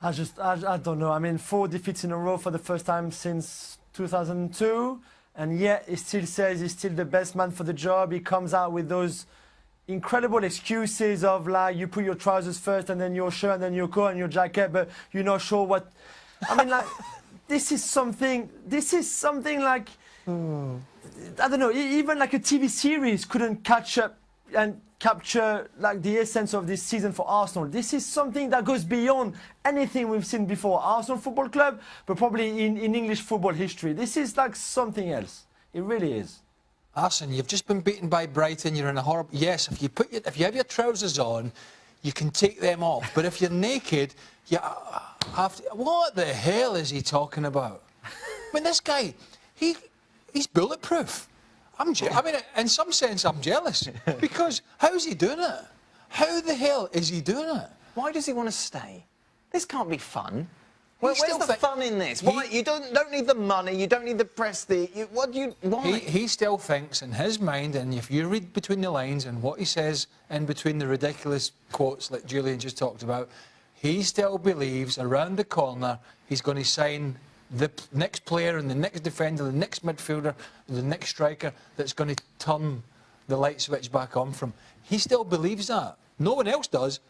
I don't know. I mean, 4 defeats in a row for the first time since 2002. And yet he still says he's still the best man for the job. He comes out with those incredible excuses of like, you put your trousers first and then your shirt and then your coat and your jacket, but you're not sure what... I mean, like, this is something like, I don't know, even like a TV series couldn't catch up and capture like the essence of this season for Arsenal. This is something that goes beyond anything we've seen before. Arsenal Football Club, but probably in English football history. This is like something else. It really is. Arsene, you've just been beaten by Brighton. You're in a horrible... Yes, if you have your trousers on, you can take them off. But if you're naked, you have to... What the hell is he talking about? I mean, this guy, he's bulletproof. I mean, in some sense, I'm jealous. Because how is he doing it? How the hell is he doing it? Why does he want to stay? This can't be fun. Where's the fun in this? Why you don't need the money, you don't need the prestige. Why? He still thinks in his mind, and if you read between the lines and what he says in between the ridiculous quotes that Julian just talked about, he still believes around the corner he's going to sign the next player and the next defender, the next midfielder, the next striker that's going to turn the light switch back on from. He still believes that. No one else does.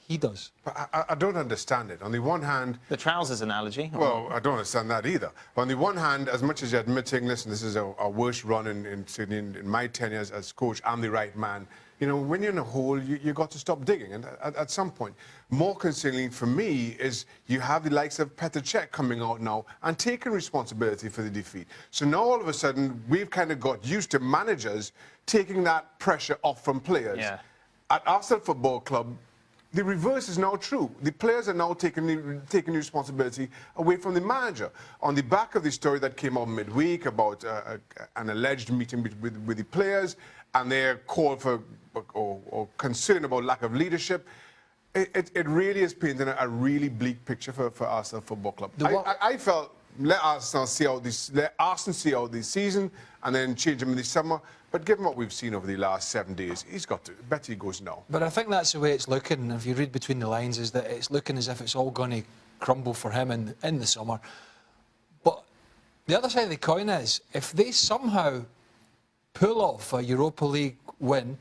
He does. But I don't understand it. On the one hand... The trousers analogy. Well, I don't understand that either. But on the one hand, as much as you're admitting, listen, this is our worst run in my tenure as coach, I'm the right man. You know, when you're in a hole, you got to stop digging. And at some point, more concerning for me is you have the likes of Petr Cech coming out now and taking responsibility for the defeat. So now all of a sudden, we've kind of got used to managers taking that pressure off from players. Yeah. At Arsenal Football Club, the reverse is now true. The players are now taking the responsibility away from the manager. On the back of the story that came out midweek about an alleged meeting with the players and their call for or concern about lack of leadership, it really is painting a really bleak picture for Arsenal Football Club. I felt let Arsenal see out this season and then change him in the summer. But given what we've seen over the last 7 days, he's got to. Bet he goes now. But I think that's the way it's looking. If you read between the lines, is that it's looking as if it's all going to crumble for him in the summer. But the other side of the coin is, if they somehow pull off a Europa League win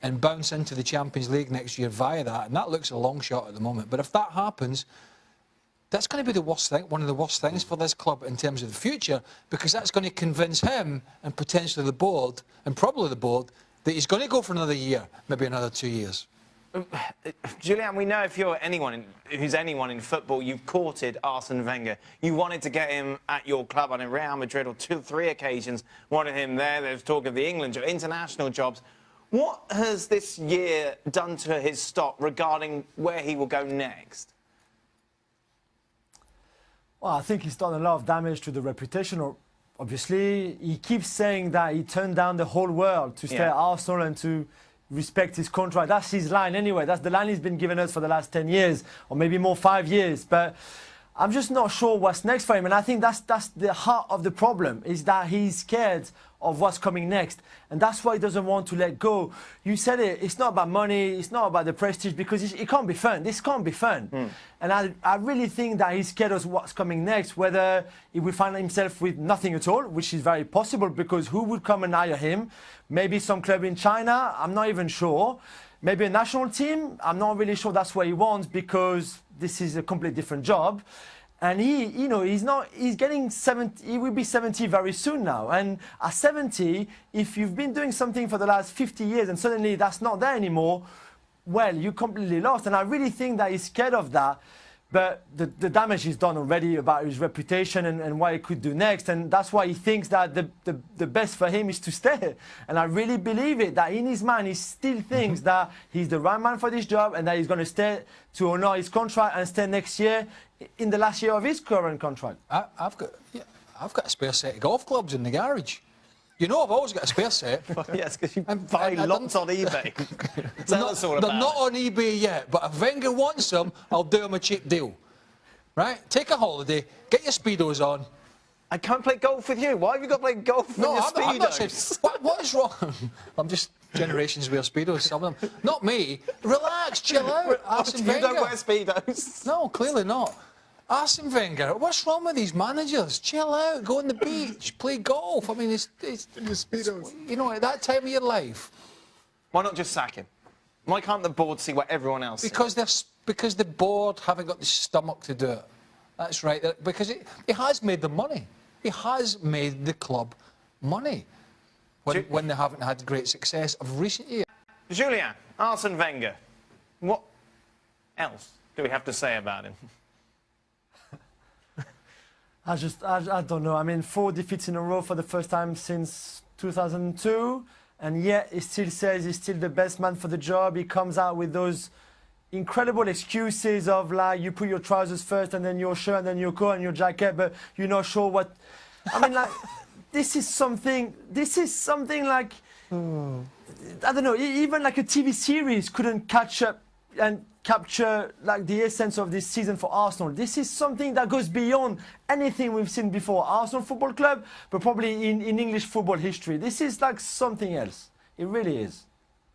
and bounce into the Champions League next year via that, and that looks a long shot at the moment, but if that happens, that's going to be the worst thing, one of the worst things for this club in terms of the future, because that's going to convince him and potentially the board, and probably the board, that he's going to go for another year, maybe another 2 years. Julian, we know if you're anyone in football, you've courted Arsene Wenger. You wanted to get him at your club on Real Madrid on 2 or 3 occasions. Wanted him there. There's talk of the England job, international jobs. What has this year done to his stock regarding where he will go next? Well, I think he's done a lot of damage to the reputation. Obviously, he keeps saying that he turned down the whole world to stay at Arsenal and to respect his contract. That's his line anyway. That's the line he's been giving us for the last 10 years, or maybe more, 5 years. But I'm just not sure what's next for him. And I think that's the heart of the problem, is that he's scared of what's coming next. And that's why he doesn't want to let go. You said it, it's not about money, it's not about the prestige, because it can't be fun. This can't be fun. And I really think that he's scared of what's coming next, whether he will find himself with nothing at all, which is very possible, because who would come and hire him? Maybe some club in China, I'm not even sure. Maybe a national team, I'm not really sure that's what he wants, because this is a completely different job. And he's getting 70, he will be 70 very soon now. And at 70, if you've been doing something for the last 50 years and suddenly that's not there anymore, well, you're completely lost. And I really think that he's scared of that. But the damage is done already about his reputation and what he could do next. And that's why he thinks that the best for him is to stay. And I really believe it, that in his mind he still thinks that he's the right man for this job and that he's going to stay to honour his contract and stay next year in the last year of his current contract. I've got a spare set of golf clubs in the garage. You know, I've always got a spare set. Yes, because you buy lots on eBay. Tell us all about it. They're not on eBay yet, but if Wenger wants them, I'll do him a cheap deal. Right? Take a holiday, get your Speedos on. I can't play golf with you. Why have you got to play golf with your Speedos? I'm not saying, what is wrong? I'm just generations wear Speedos, some of them. Not me. Relax, chill out. Arsene You don't Wenger. wear Speedos. No, clearly not. Arsene Wenger, what's wrong with these managers? Chill out, go on the beach, play golf. I mean, it's Speedos. you know, at that time of your life. Why not just sack him? Why can't the board see what everyone else sees? Because the board haven't got the stomach to do it. That's right. Because it has made them money. It has made the club money when they haven't had great success of recent years. Julian, Arsene Wenger, what else do we have to say about him? I don't know. I mean, 4 defeats in a row for the first time since 2002. And yet he still says he's still the best man for the job. He comes out with those incredible excuses of like, you put your trousers first and then your shirt and then your coat and your jacket, but you're not sure what... I mean, like, this is something like, I don't know, even like a TV series couldn't catch up and capture like the essence of this season for Arsenal. This is something that goes beyond anything we've seen before. Arsenal Football Club, but probably in English football history. This is like something else. It really is.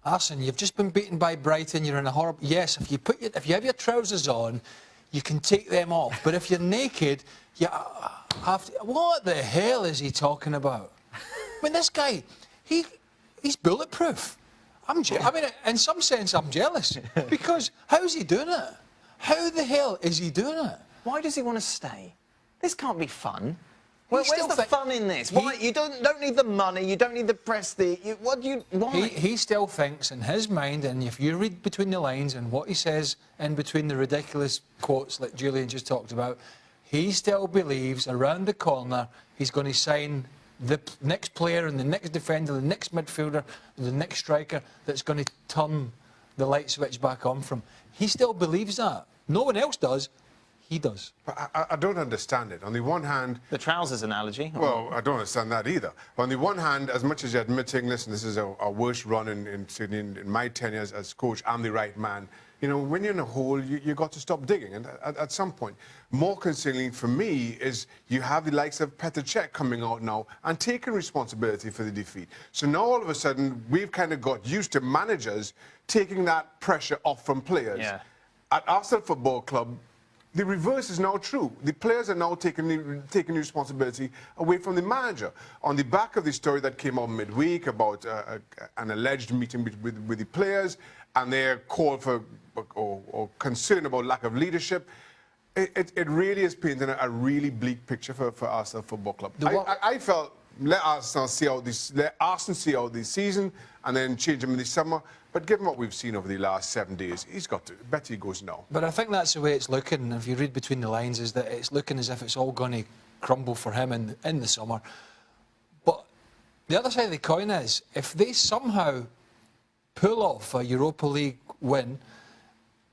Arsene, you've just been beaten by Brighton. You're in a horrible... Yes, if you have your trousers on, you can take them off. But if you're naked, you have to... What the hell is he talking about? I mean, this guy, he's bulletproof. I mean, in some sense, I'm jealous. Because how is he doing it? How the hell is he doing it? Why does he want to stay? This can't be fun. Where's still the fun in this? Why, you don't need the money, you don't need the prestige. Why? He still thinks in his mind, and if you read between the lines and what he says in between the ridiculous quotes that Julian just talked about, he still believes around the corner he's going to sign the next player and the next defender, the next midfielder, the next striker that's going to turn the light switch back on from. He still believes that. No one else does. He does. But I don't understand it. On the one hand... The trousers analogy. Well, I don't understand that either. On the one hand, as much as you're admitting, listen, this is our worst run in my tenure as coach, I'm the right man. You know, when you're in a hole, you got to stop digging. And at some point, more concerning for me is you have the likes of Petr Cech coming out now and taking responsibility for the defeat. So now all of a sudden, we've kind of got used to managers taking that pressure off from players. Yeah. At Arsenal Football Club, the reverse is now true. The players are now taking responsibility away from the manager. On the back of the story that came out midweek about an alleged meeting with the players and their call for or concern about lack of leadership, it really is painting a really bleak picture for Arsenal Football Club. I felt let Arsenal see out this season and then change him in the summer. But given what we've seen over the last 7 days, he's got to. Bet he goes now. But I think that's the way it's looking. If you read between the lines, is that it's looking as if it's all going to crumble for him in the summer. But the other side of the coin is, if they somehow pull off a Europa League win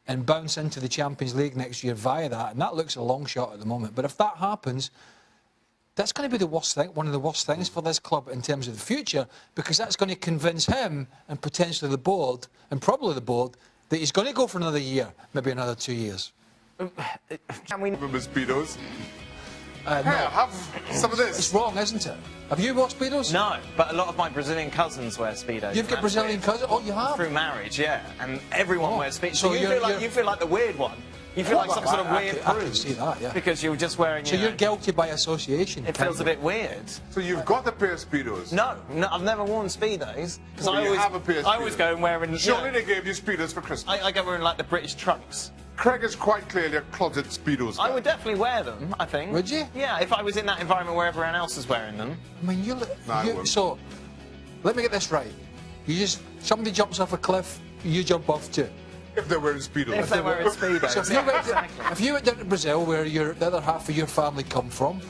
and bounce into the Champions League next year via that, and that looks a long shot at the moment, but if that happens, that's going to be the worst thing, one of the worst things for this club in terms of the future, because that's going to convince him and potentially the board, and probably the board, that he's going to go for another year, maybe another 2 years. Can we... Remember Speedos? No. Have some of this. It's wrong, isn't it? Have you watched Speedos? No, but a lot of my Brazilian cousins wear Speedos. You've got Brazilian cousins? Oh, you have? Through marriage, yeah. And everyone wears Speedos. So you feel like the weird one. You feel like some sort of weird I can see that, yeah. because you're just wearing. So you're guilty by association. It feels a bit weird. So you've got a pair of Speedos? No, I've never worn Speedos because Well, you have a pair of I always Speedos. go and wearing. Surely they gave you Speedos for Christmas. I go wearing like the British trunks. Craig is quite clearly a closet Speedos guy. I would definitely wear them. I think. Would you? Yeah, if I was in that environment where everyone else is wearing them. I mean, I wouldn't. so, let me get this right. Somebody jumps off a cliff, you jump off too. If they're wearing Speedos. If they're wearing Speedos. So if you went down to Brazil, where the other half of your family come from,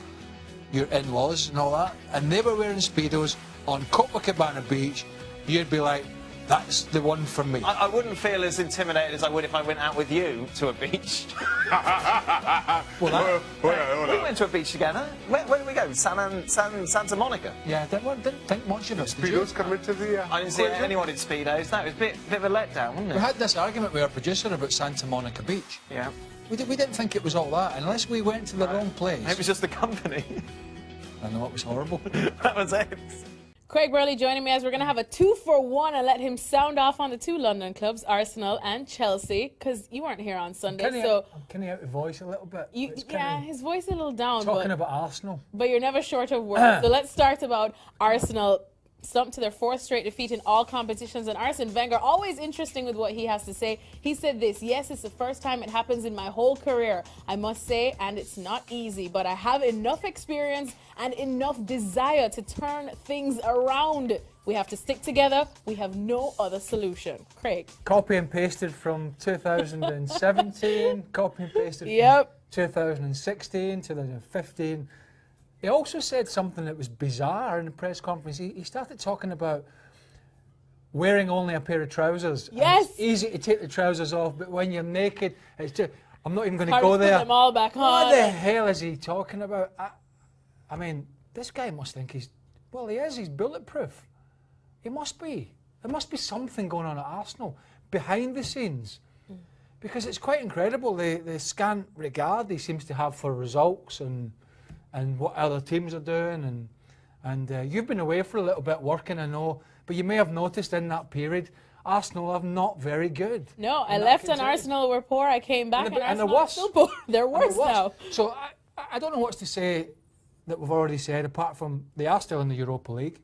your in-laws and all that, and they were wearing Speedos on Copacabana Beach, you'd be like, that's the one for me. I wouldn't feel as intimidated as I would if I went out with you to a beach. Well, that, We went to a beach together. Where did we go? Santa Monica. yeah, didn't think much of it. did you? Speedos come into the... I didn't see anyone in Speedos. No, it was a bit of a letdown, wasn't We it? had this argument with our producer about Santa Monica Beach. Yeah. We didn't think it was all that, unless we went to the wrong place. It was just the company. I know, it was horrible. That was it. Craig Burley joining me as we're going to have a 2-for-1 and let him sound off on the two London clubs, Arsenal and Chelsea, because you weren't here on Sunday. I'm kind of out of voice a little bit. His voice is a little down. Talking about Arsenal. But you're never short of words. So let's start about Arsenal. Stumped to their fourth straight defeat in all competitions. And Arsene Wenger, always interesting with what he has to say. He said this: yes, it's the first time it happens in my whole career, I must say, and it's not easy, but I have enough experience and enough desire to turn things around. We have to stick together. We have no other solution. Craig. Copy and pasted from 2017, copy and pasted Yep. from 2016, 2015. He also said something that was bizarre in the press conference. He started talking about wearing only a pair of trousers. Yes. It's easy to take the trousers off, but when you're naked, it's just, I'm not even going to Hard go to put there. them all back on. What the hell is he talking about? I mean, this guy must think he's bulletproof. He must be. There must be something going on at Arsenal behind the scenes. Because it's quite incredible, the scant regard he seems to have for results and what other teams are doing, and you've been away for a little bit working, I know, but you may have noticed in that period Arsenal are not very good. No, I left and Arsenal were poor. I came back and they're Arsenal worse. are still poor. They're worse now. So I don't know what to say that we've already said, apart from they are still in the Europa League.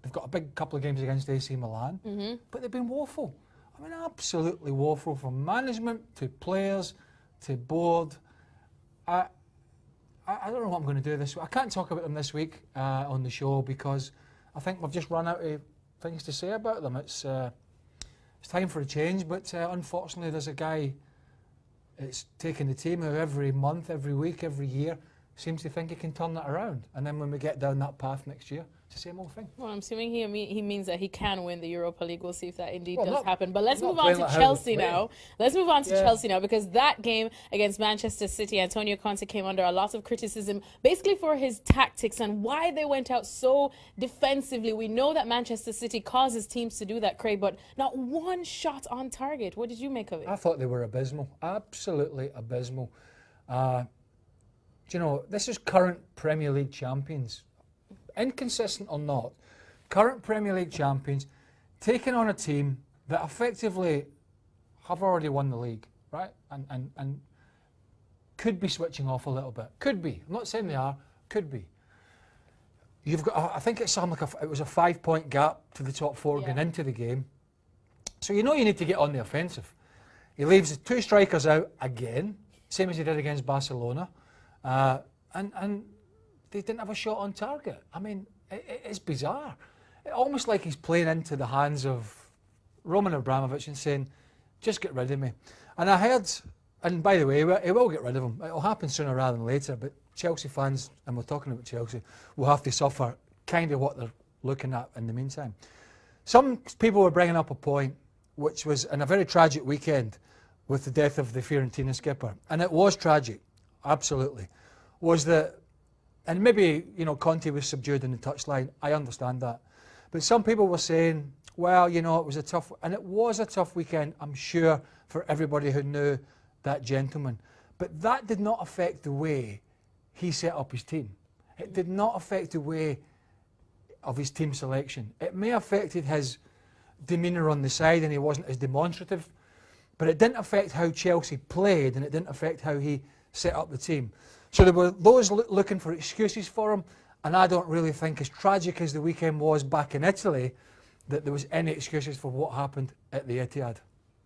They've got a big couple of games against AC Milan, but they've been woeful. I mean, absolutely woeful, from management to players to board. I don't know what I'm going to do this week. I can't talk about them this week on the show because I think we've just run out of things to say about them. It's time for a change, but unfortunately there's a guy that's taking the team who every month, every week, every year seems to think he can turn that around. And then when we get down that path next year, it's the same old thing. Well, I'm assuming he means that he can win the Europa League. We'll see if that indeed does not- happen. But let's not move on to playing like how Chelsea they play. now. Let's move on to Yeah. Chelsea now, because that game against Manchester City, Antonio Conte came under a lot of criticism, basically for his tactics and why they went out so defensively. We know that Manchester City causes teams to do that, Craig, but not one shot on target. What did you make of it? I thought they were abysmal, absolutely abysmal. Do you know, this is current Premier League champions, inconsistent or not, current Premier League champions taking on a team that effectively have already won the league, right? And could be switching off a little bit. Could be. I'm not saying they are. Could be. You've got. I think it's something like it was a 5-point gap to the top four going into the game. So you know you need to get on the offensive. He leaves the two strikers out again, same as he did against Barcelona, and they didn't have a shot on target. I mean, it's bizarre. Almost like he's playing into the hands of Roman Abramovich and saying, just get rid of me. And I heard, and by the way, he will get rid of him. It'll happen sooner rather than later, but Chelsea fans, and we're talking about Chelsea, will have to suffer kind of what they're looking at in the meantime. Some people were bringing up a point, which was in a very tragic weekend with the death of the Fiorentina skipper. And it was tragic, absolutely. Was that, and maybe, you know, Conte was subdued in the touchline, I understand that. But some people were saying, well, you know, it was a tough, and it was a tough weekend, I'm sure, for everybody who knew that gentleman. But that did not affect the way he set up his team. It did not affect the way of his team selection. It may have affected his demeanour on the side and he wasn't as demonstrative, but it didn't affect how Chelsea played and it didn't affect how he set up the team. So there were those looking for excuses for him, and I don't really think, as tragic as the weekend was back in Italy, that there was any excuses for what happened at the Etihad.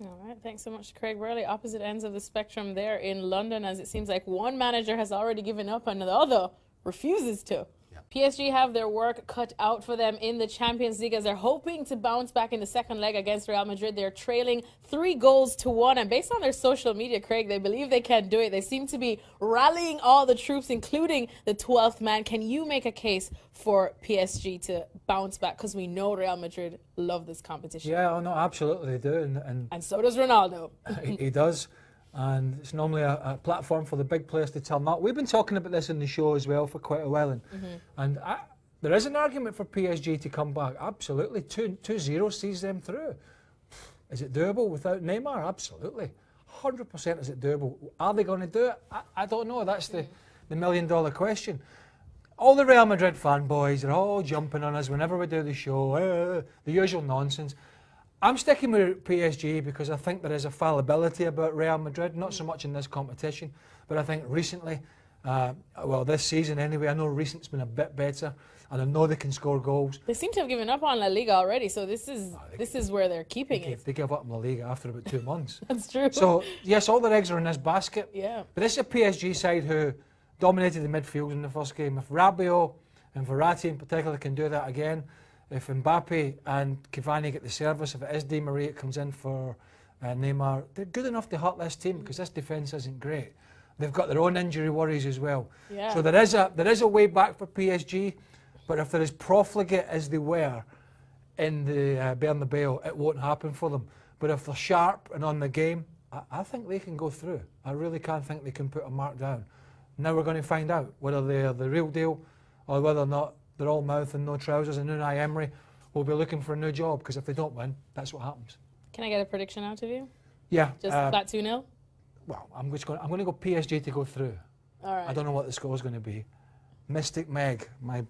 All right, thanks so much, Craig Burley. Opposite ends of the spectrum there in London, as it seems like one manager has already given up and the other refuses to. PSG have their work cut out for them in the Champions League as they're hoping to bounce back in the second leg against Real Madrid. They're trailing 3-1, and based on their social media, Craig, they believe they can do it. They seem to be rallying all the troops, including the 12th man. Can you make a case for PSG to bounce back? Because we know Real Madrid love this competition. Yeah, no, absolutely they do, and so does Ronaldo. he does. And it's normally a platform for the big players to turn up. We've been talking about this in the show as well for quite a while, and there is an argument for PSG to come back. Absolutely, 2-0 sees them through. Is it doable without Neymar? Absolutely, 100% is it doable. Are they going to do it? I don't know. That's the $1 million question. all the Real Madrid fanboys are all jumping on us whenever we do the show, the usual nonsense. I'm sticking with PSG because I think there is a fallibility about Real Madrid, not so much in this competition, but I think recently, well, this season anyway, I know recent's been a bit better, and I know they can score goals. They seem to have given up on La Liga already, so this is where they're keeping it. They give up in La Liga after about 2 months. That's true. So, yes, all their eggs are in this basket. Yeah. But this is a PSG side who dominated the midfield in the first game. If Rabiot and Verratti in particular can do that again, if Mbappe and Cavani get the service, if it is Di Maria comes in for Neymar, they're good enough to hurt this team because this defence isn't great. They've got their own injury worries as well. Yeah. So there is a way back for PSG, but if they're as profligate as they were in the Bernabeu, it won't happen for them. But if they're sharp and on the game, I think they can go through. I really can't think they can put a mark down. Now we're going to find out whether they're the real deal or whether or not they're all mouth and no trousers, and Unai Emery will be looking for a new job, because if they don't win, that's what happens. Can I get a prediction out of you? Yeah. Just flat 2-0? Well, I'm going to go PSG to go through. All right. I don't know what the score's going to be. Mystic Meg, my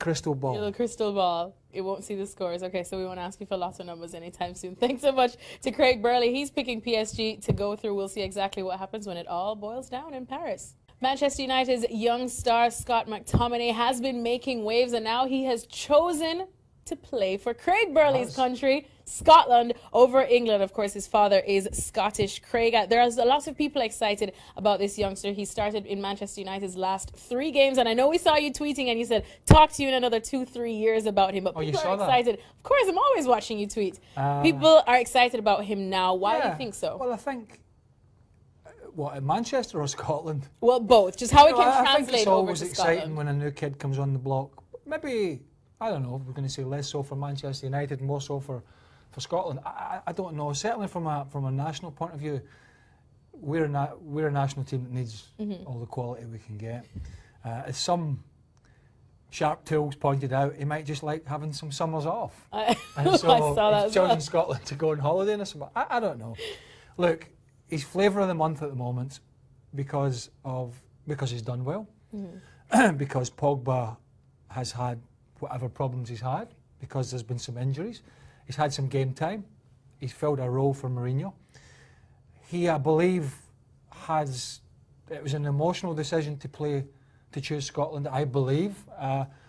crystal ball. Your little crystal ball. It won't see the scores. Okay, so we won't ask you for lots of numbers anytime soon. Thanks so much to Craig Burley. He's picking PSG to go through. We'll see exactly what happens when it all boils down in Paris. Manchester United's young star Scott McTominay has been making waves, and now he has chosen to play for Craig Burley's country, Scotland, over England. Of course, his father is Scottish. Craig, there's lots of people excited about this youngster. He started in Manchester United's last 3 games, and I know we saw you tweeting, and you said, talk to you in another 2-3 years about him. But people are excited. That? Of course, I'm always watching you tweet. People are excited about him now. Why do you think so? Well, I think... What, in Manchester or Scotland? Well, both. Just how it can I translate think it's over always to exciting Scotland. when a new kid comes on the block. Maybe, I don't know, we're going to say less so for Manchester United, more so for Scotland. I don't know. Certainly from a national point of view, we're a national team that needs all the quality we can get. As some sharp tools pointed out, he might just like having some summers off. And so I saw that he's chosen Scotland to go on holiday in the summer. I don't know. Look, he's flavour of the month at the moment because he's done well, because Pogba has had whatever problems he's had, because there's been some injuries. He's had some game time. He's filled a role for Mourinho. He, I believe, it was an emotional decision to choose Scotland, I believe,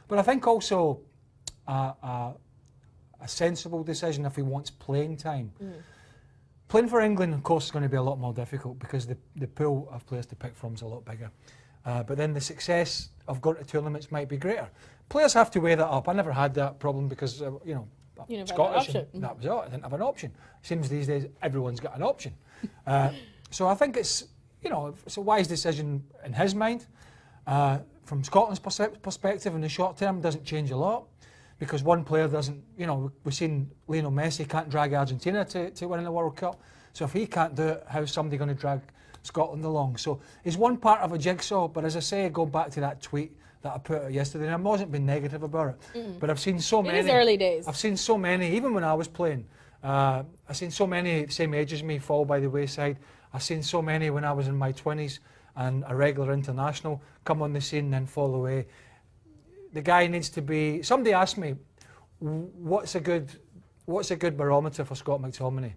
but I think also a sensible decision if he wants playing time. Playing for England, of course, is going to be a lot more difficult because the pool of players to pick from is a lot bigger. But then the success of going to tournaments might be greater. Players have to weigh that up. I never had that problem because, Scottish, and that was it. I didn't have an option. Seems these days everyone's got an option. So I think it's a wise decision in his mind. From Scotland's perspective, in the short term, doesn't change a lot. Because one player doesn't, we've seen Lionel Messi can't drag Argentina to winning the World Cup. So if he can't do it, how's somebody going to drag Scotland along? So he's one part of a jigsaw, but as I say, I go back to that tweet that I put out yesterday, and I wasn't being negative about it. But I've seen so many. It is early days. I've seen so many, even when I was playing. I've seen so many same age as me fall by the wayside. I've seen so many when I was in my 20s and a regular international come on the scene and then fall away. The guy needs to be. Somebody asked me, what's a good barometer for Scott McTominay?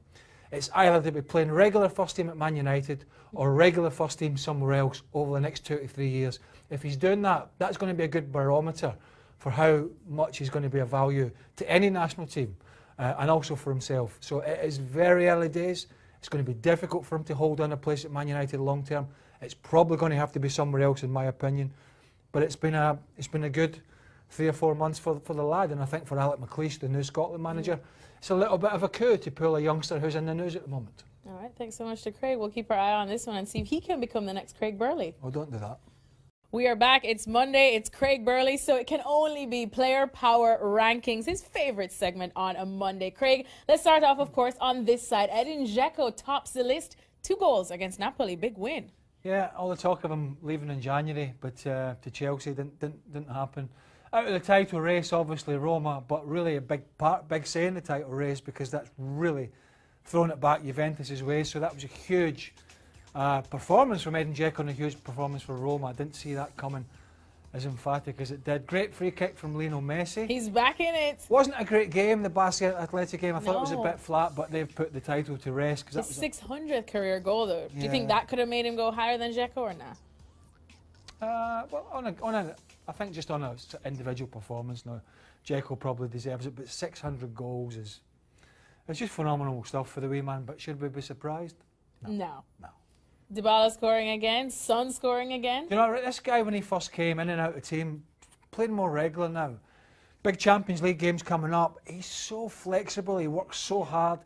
It's either to be playing regular first team at Man United or regular first team somewhere else over the next 2 to 3 years. If he's doing that, that's going to be a good barometer for how much he's going to be of value to any national team and also for himself. So it is very early days. It's going to be difficult for him to hold on a place at Man United long term. It's probably going to have to be somewhere else, in my opinion. But it's been a good 3 or 4 months for the lad, and I think for Alec McLeish, the new Scotland manager, it's a little bit of a coup to pull a youngster who's in the news at the moment. All right, thanks so much to Craig. We'll keep our eye on this one and see if he can become the next Craig Burley. Oh, don't do that. We are back. It's Monday. It's Craig Burley, so it can only be Player Power Rankings, his favorite segment on a Monday. Craig, let's start off, of course, on this side. Edin Dzeko tops the list. 2 goals against Napoli. Big win. Yeah, all the talk of him leaving in January, but to Chelsea didn't happen. Out of the title race, obviously Roma, but really a big say in the title race because that's really thrown it back Juventus' way. So that was a huge performance from Edin Dzeko and a huge performance for Roma. I didn't see that coming as emphatic as it did. Great free kick from Lionel Messi. He's back in it. Wasn't a great game, the Barca Athletic game. I thought it was a No. bit flat, but they've put the title to rest. 'Cause that His was 600th career goal, though. Do you think Yeah. that could have made him go higher than Dzeko or not? well, I think just on a individual performance now, Dzeko probably deserves it, but 600 goals is it's just phenomenal stuff for the wee man. But should we be surprised? No. No. Dybala scoring again. Son scoring again. You know, this guy when he first came in and out of the team, playing more regular now. Big Champions League games coming up. He's so flexible. He works so hard.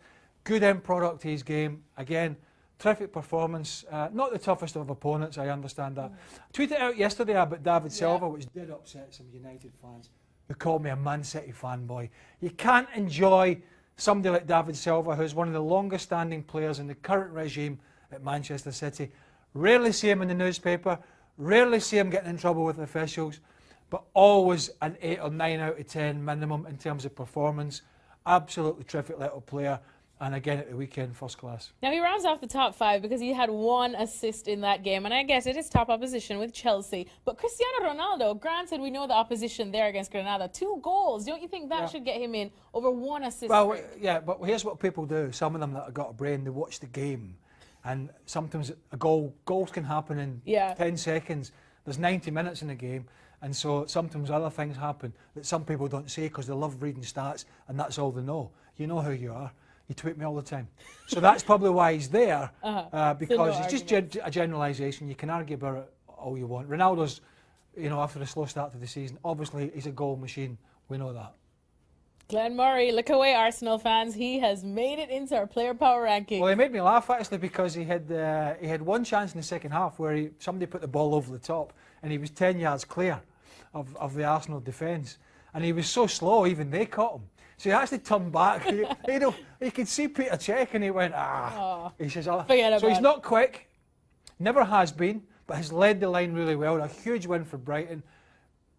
Good end product to his game. Again, terrific performance. Not the toughest of opponents, I understand that. I tweeted out yesterday about David Silva, which did upset some United fans who called me a Man City fanboy. You can't enjoy somebody like David Silva, who's one of the longest standing players in the current regime at Manchester City. Rarely see him in the newspaper, rarely see him getting in trouble with officials, but always an 8 or 9 out of 10 minimum in terms of performance. Absolutely terrific little player. And again at the weekend, first class. Now he rounds off the top 5 because he had 1 assist in that game. And I guess it is top opposition with Chelsea. But Cristiano Ronaldo, granted we know the opposition there against Granada, 2 goals. Don't you think that should get him in over 1 assist? Well, yeah, but here's what people do. Some of them that have got a brain, they watch the game. And sometimes goals can happen in 10 seconds. There's 90 minutes in the game. And so sometimes other things happen that some people don't say because they love reading stats and that's all they know. You know who you are. You tweet me all the time. So that's probably why he's there, because it's just a generalisation. You can argue about it all you want. Ronaldo's, after a slow start to the season, obviously he's a goal machine. We know that. Glenn Murray, look away Arsenal fans. He has made it into our player power ranking. Well, he made me laugh actually because he had one chance in the second half where somebody put the ball over the top and he was 10 yards clear of the Arsenal defence. And he was so slow, even they caught him. So he actually turned back. He could see Peter Cech and he went, He says, forget about so he's it. not quick, never has been, but has led the line really well. A huge win for Brighton,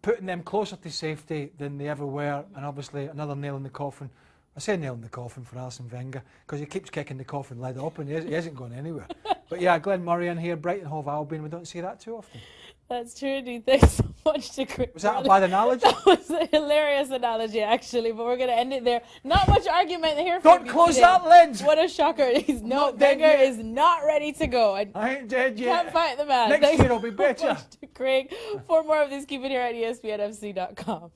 putting them closer to safety than they ever were. And obviously another nail in the coffin. I say nail in the coffin for Arsene Wenger because he keeps kicking the coffin lid up and he isn't going anywhere. But yeah, Glenn Murray in here, Brighton Hove Albion. We don't see that too often. That's true, indeed. Thanks so much to Chris. Was that a bad analogy? That was a hilarious analogy, actually, but we're going to end it there. Not much argument here. Don't close that lid! What a shocker. Not dead Wenger yet. is not ready to go. I I ain't dead yet. can't fight the man. Next Thanks year will be so better. much to Craig. For more of this, keep it here at ESPNFC.com.